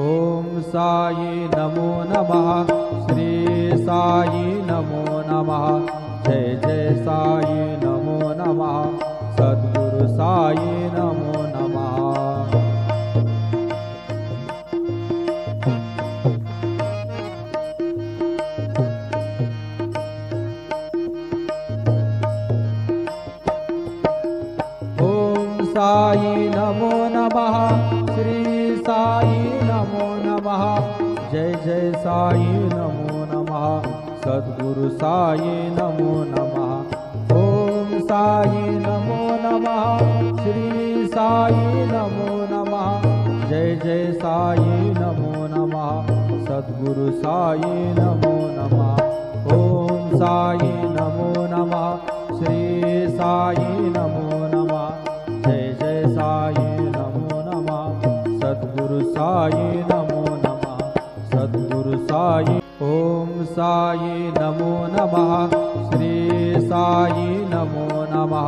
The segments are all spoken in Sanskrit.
ओम साई नमो नमः। श्री साई नमो नमः। जय जय साई नमो नमः। सद्गुरु साई नमो नमः। साई नमो नमः। श्री साई नमो नमः। जय जय साई नमो नमः। सद्गुरु साई नमो नमः। ओम साई नमो नमः। श्री साई नमो नमः। जय जय साई नमो नमः। सद्गुरु साई नमो नमः। ओम साई नमो नमः। श्री साई नमो नमः। जय जय साई नमो नमः। सद्गुरु साई नमो नमः। सद्गुरु साई। ओम साई नमो नमः। श्री साई नमो नमः।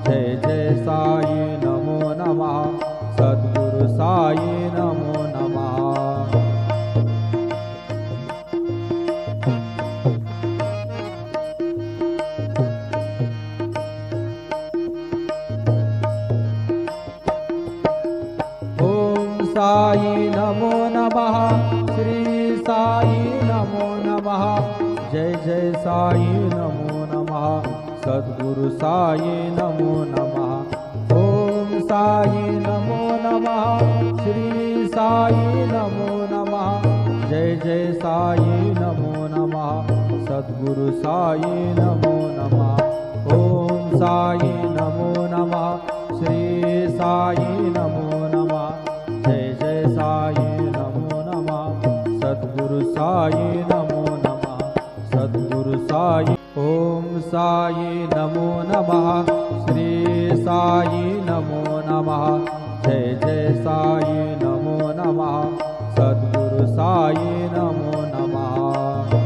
जय जय साई नमो नमः। सद्गुरु साई नमो नमः। साई नमो नमः। श्री साई नमो नमः। जय जय साई नमो नमः। सद्गुरु साई नमो नमः। ओम साई नमो नमः। श्री साई नमो नमः। जय जय साई नमो नमः। सद्गुरु साई नमो नमः। ओम साई नमो नमः। श्री साई नमो नमः। जय जय साई नमो नमः। सद्गुरु साई नमो नमः। सद्गुरु साई। ओम साई नमो नमः। श्री साई नमो नमः। जय जय साई नमो नमः। सद्गुरु साई नमो नमः।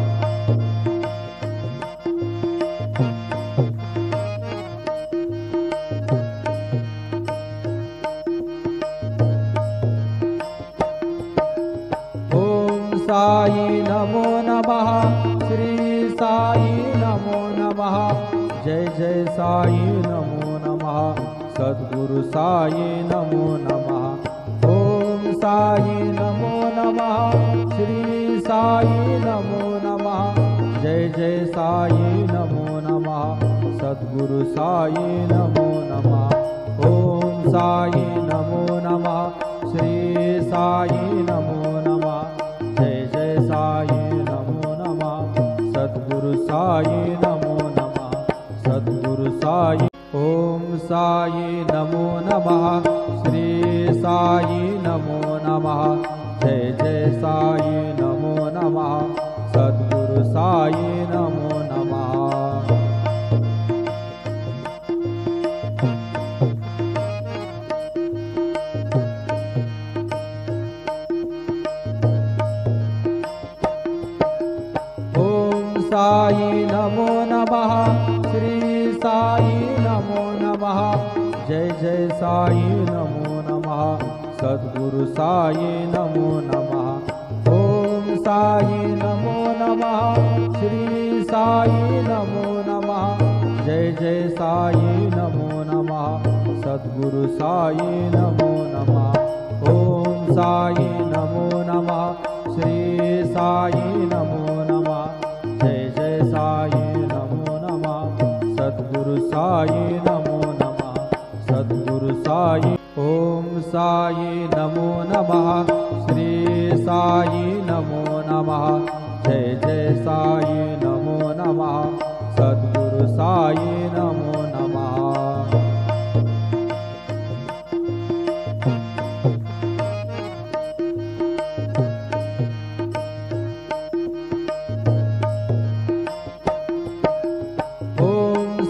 साई नमो नमः। श्री साई नमो नमः। जय जय साई नमो नमः। सद्गुरु साई नमो नमः। ओम साई नमो नमः। श्री साई नमो नमः। जय जय साई नमो नमः। सद्गुरु साई नमो नमः। ओम साई नमो नमः। श्री साई नमो नमः। जय जय साई नमो नमः। सद्गुरु साई नमो नमः। सद्गुरु साई। ओम साई नमो नमः। श्री साई नमो नमः। जय जय साई नमो नमः। सद्गुरु साई नमो नमः। साई नमो नमः। श्री साई नमो नमः। जय जय साई नमो नमः। सद्गुरु साई नमो नमः। ओम साई नमो नमः। श्री साई नमो नमः। जय जय साई नमो नमः। सद्गुरु साई नमो नमः। ओम साई नमो नमः। श्री साई नमो नमः। जय जय साई नमो नमः। सद्गुरु साई नमो नमः। सद्गुरु साई। ओम साई नमो नमः। श्री साई नमो नमः। जय जय साई नमो नमः। सद्गुरु साई नमो नमः।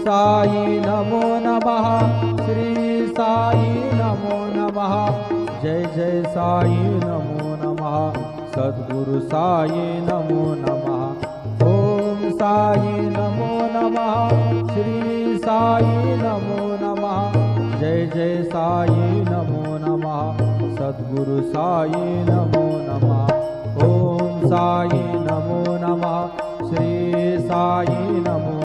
साई नमो नमः। श्री साई नमो नमः। जय जय साई नमो नमः। सद्गुरु साई नमो नमः। ओम साई नमो नमः। श्री साई नमो नमः। जय जय साई नमो नमः। सद्गुरु साई नमो नमः। साई नमो नमः श्री साई